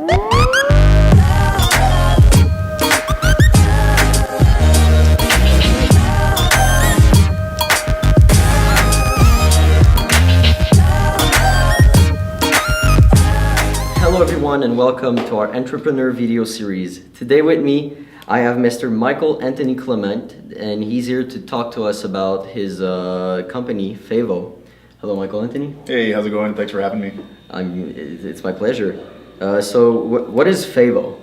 Hello everyone and welcome to our Entrepreneur video series. Today with me I have Mr. Michael Anthony Clement, and he's here to talk to us about his company, Faevo. Hello Michael Anthony. Hey, how's it going? Thanks for having me. It's my pleasure. What is Faevo?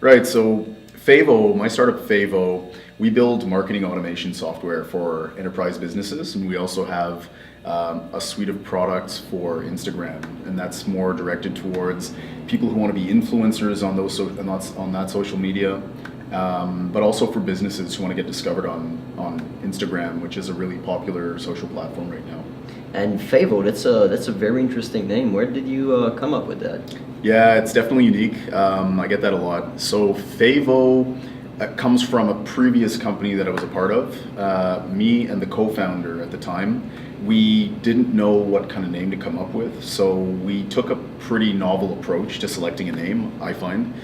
Right, so Faevo, my startup Faevo, we build marketing automation software for enterprise businesses, and we also have a suite of products for Instagram, and that's more directed towards people who want to be influencers on that social media, but also for businesses who want to get discovered on Instagram, which is a really popular social platform right now. And Faevo, that's a very interesting name. Where did you come up with that? Yeah, it's definitely unique. I get that a lot. So Faevo comes from a previous company that I was a part of. Me and the co-founder at the time, we didn't know what kind of name to come up with, so we took a pretty novel approach to selecting a name, I find.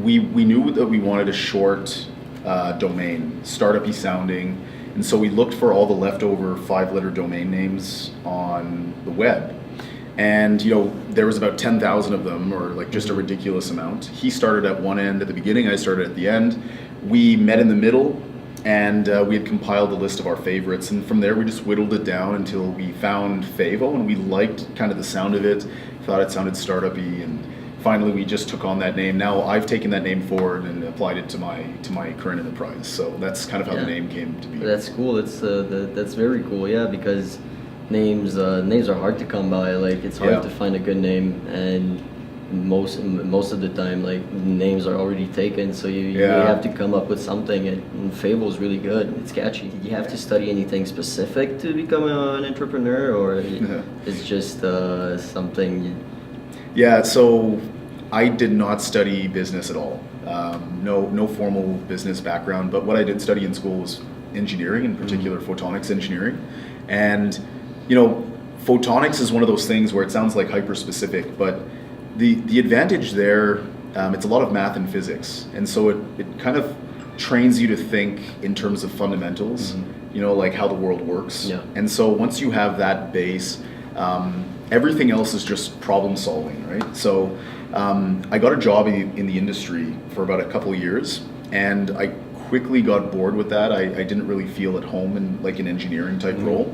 We knew that we wanted a short domain, startup-y sounding, and so we looked for all the leftover 5-letter domain names on the web. And there was about 10,000 of them, or like just a ridiculous amount. He started at one end at the beginning, I started at the end. We met in the middle, and we had compiled a list of our favorites, and from there we just whittled it down until we found Faevo, and we liked kind of the sound of it, thought it sounded startup-y, and finally we just took on that name. Now I've taken that name forward and applied it to my current enterprise, so that's kind of how the name came to be. That's cool. That's very cool, yeah, because names are hard to come by. Like, it's hard to find a good name, and most of the time, like, names are already taken, so you have to come up with something, and Faevo is really good. It's catchy. Did you have to study anything specific to become an entrepreneur, or it's just something Yeah, so I did not study business at all. No formal business background, but what I did study in school was engineering, in particular photonics engineering. And photonics is one of those things where it sounds like hyper-specific, but the advantage there, it's a lot of math and physics, and so it kind of trains you to think in terms of fundamentals, like how the world works. Yeah. And so once you have that base, everything else is just problem solving, right? So I got a job in the industry for about a couple of years, and I quickly got bored with that. I didn't really feel at home in like an engineering type role.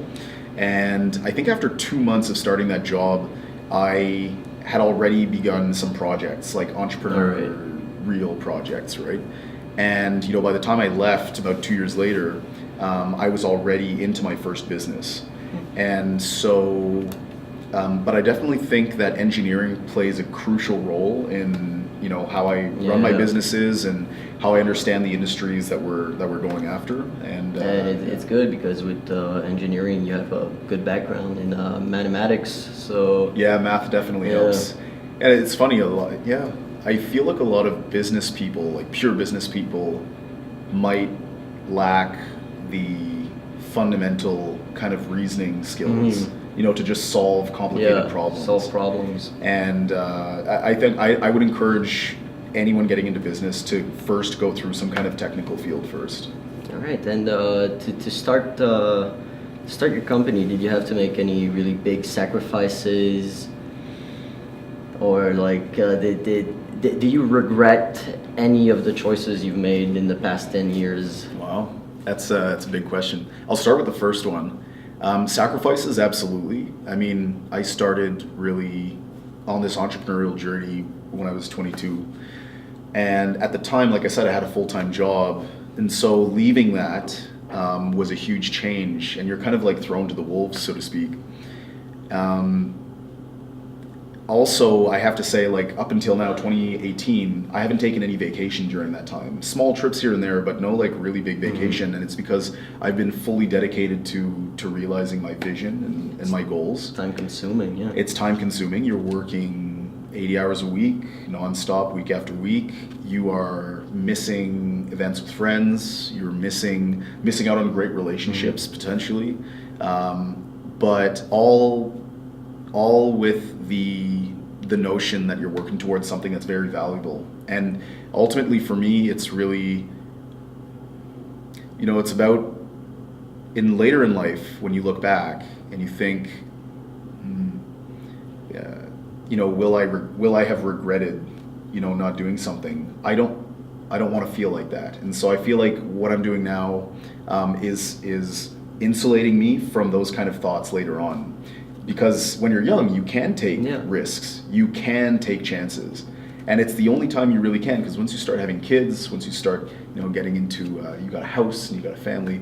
And I think after 2 months of starting that job, I had already begun some projects, like entrepreneurial projects, right? And by the time I left, about 2 years later, I was already into my first business. And so, but I definitely think that engineering plays a crucial role in how I run my businesses and how I understand the industries that we're going after. And it's good because with engineering you have a good background in mathematics, so yeah, math definitely helps. And it's funny a lot. Yeah, I feel like a lot of business people, like pure business people, might lack the fundamental kind of reasoning skills. To just solve complicated problems. Solve problems. And I think I would encourage anyone getting into business to first go through some kind of technical field first. All right, and to start your company, did you have to make any really big sacrifices, or like do you regret any of the choices you've made in the past 10 years? Wow, that's a big question. I'll start with the first one. Sacrifices, absolutely. I mean, I started really on this entrepreneurial journey when I was 22. And at the time, like I said, I had a full-time job. And so leaving that was a huge change. And you're kind of like thrown to the wolves, so to speak. Also, I have to say, like, up until now, 2018, I haven't taken any vacation during that time. Small trips here and there, but no like really big vacation. And it's because I've been fully dedicated to realizing my vision and my goals. Time consuming, yeah. It's time consuming. You're working 80 hours a week, nonstop, week after week. You are missing events with friends. You're missing out on great relationships potentially. But all with the the notion that you're working towards something that's very valuable. And ultimately for me, it's really, it's about later in life when you look back and you think, will I have regretted, not doing something? I don't want to feel like that. And so I feel like what I'm doing now is insulating me from those kind of thoughts later on. Because when you're young, you can take risks, you can take chances. And it's the only time you really can, because once you start having kids, once you start getting into, you got a house and you got a family,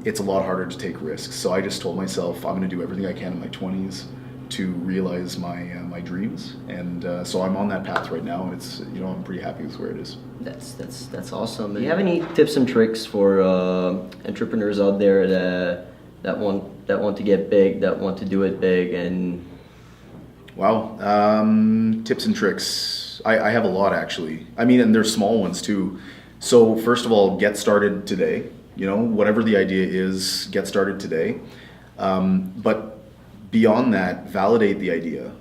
it's a lot harder to take risks. So I just told myself I'm going to do everything I can in my 20s to realize my dreams, and so I'm on that path right now, and it's I'm pretty happy with where it is. That's awesome. Do you have any tips and tricks for entrepreneurs out there that want to get big, that want to do it big? And wow, tips and tricks. I have a lot, actually. I mean, and there's small ones too. So first of all, get started today. Whatever the idea is, get started today. But beyond that, validate the idea.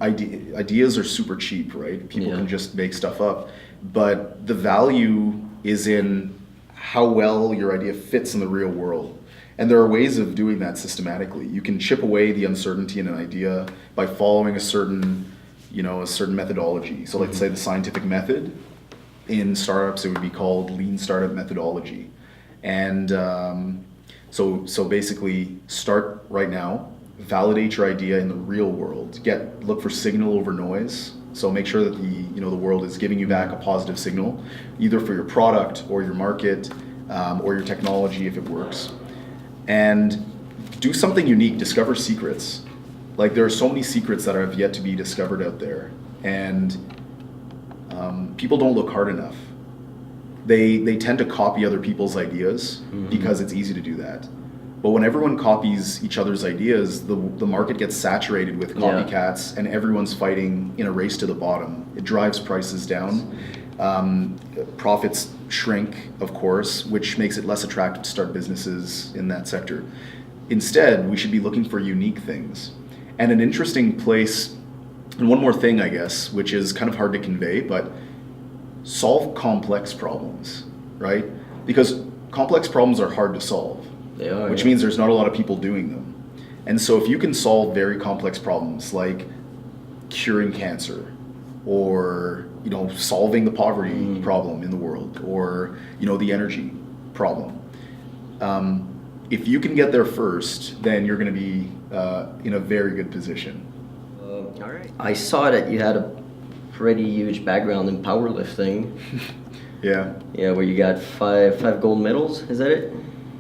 Ideas are super cheap, right? People can just make stuff up. But the value is in how well your idea fits in the real world. And there are ways of doing that systematically. You can chip away the uncertainty in an idea by following a certain methodology. So let's say the scientific method. In startups, it would be called lean startup methodology. And so basically, start right now. Validate your idea in the real world. Look for signal over noise. So make sure that the world is giving you back a positive signal, either for your product or your market or your technology if it works. And do something unique. Discover secrets. Like, there are so many secrets that have yet to be discovered out there, and people don't look hard enough. They tend to copy other people's ideas because it's easy to do that. But when everyone copies each other's ideas, the market gets saturated with copycats, and everyone's fighting in a race to the bottom. It drives prices down. Profits shrink, of course, which makes it less attractive to start businesses in that sector. Instead, we should be looking for unique things. And an interesting place, and one more thing, I guess, which is kind of hard to convey, but solve complex problems, right? Because complex problems are hard to solve. They are, which means there's not a lot of people doing them. And so if you can solve very complex problems like curing cancer, or solving the poverty problem in the world, or the energy problem, if you can get there first, then you're going to be in a very good position. All right. I saw that you had a pretty huge background in powerlifting. Yeah, where you got five gold medals. Is that it?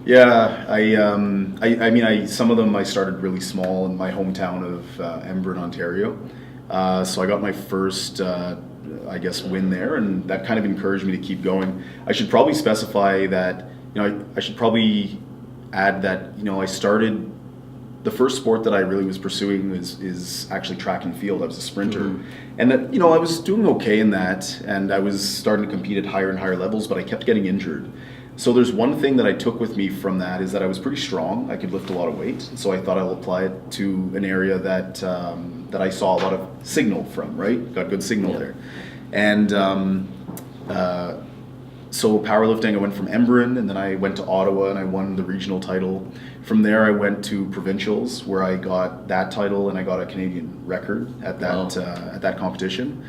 Yeah, I mean, some of them I started really small in my hometown of Embrun, Ontario. So I got my first, win there, and that kind of encouraged me to keep going. I should probably specify that, I should probably add that, I started, the first sport that I really was pursuing is actually track and field. I was a sprinter. And that, I was doing okay in that, and I was starting to compete at higher and higher levels, but I kept getting injured. So there's one thing that I took with me from that is that I was pretty strong. I could lift a lot of weight. So I thought I'll apply it to an area that I saw a lot of signal from, right? Got good signal there. And so powerlifting, I went from Embrun, and then I went to Ottawa and I won the regional title. From there I went to provincials, where I got that title and I got a Canadian record at that competition.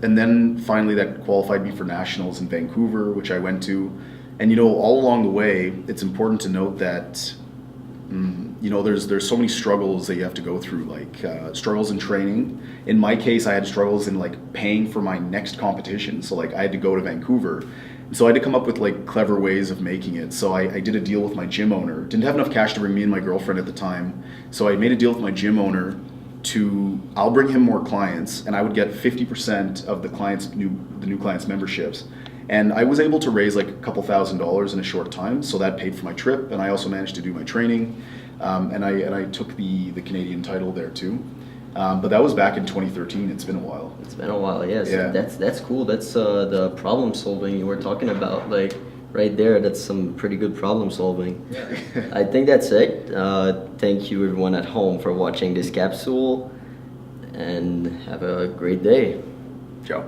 And then finally that qualified me for nationals in Vancouver, which I went to. And all along the way, it's important to note that there's so many struggles that you have to go through, like struggles in training. In my case, I had struggles in like paying for my next competition. So like I had to go to Vancouver. So I had to come up with like clever ways of making it. So I did a deal with my gym owner. Didn't have enough cash to bring me and my girlfriend at the time. So I made a deal with my gym owner I'll bring him more clients, and I would get 50% of the new clients' memberships. And I was able to raise like a couple $1,000s in a short time, so that paid for my trip, and I also managed to do my training, and I took the Canadian title there too. But that was back in 2013. It's been a while. It's been a while, yes. Yeah. That's cool. That's the problem solving you were talking about. Like, right there, that's some pretty good problem solving. Yeah. I think that's it. Thank you everyone at home for watching this capsule, and have a great day. Ciao.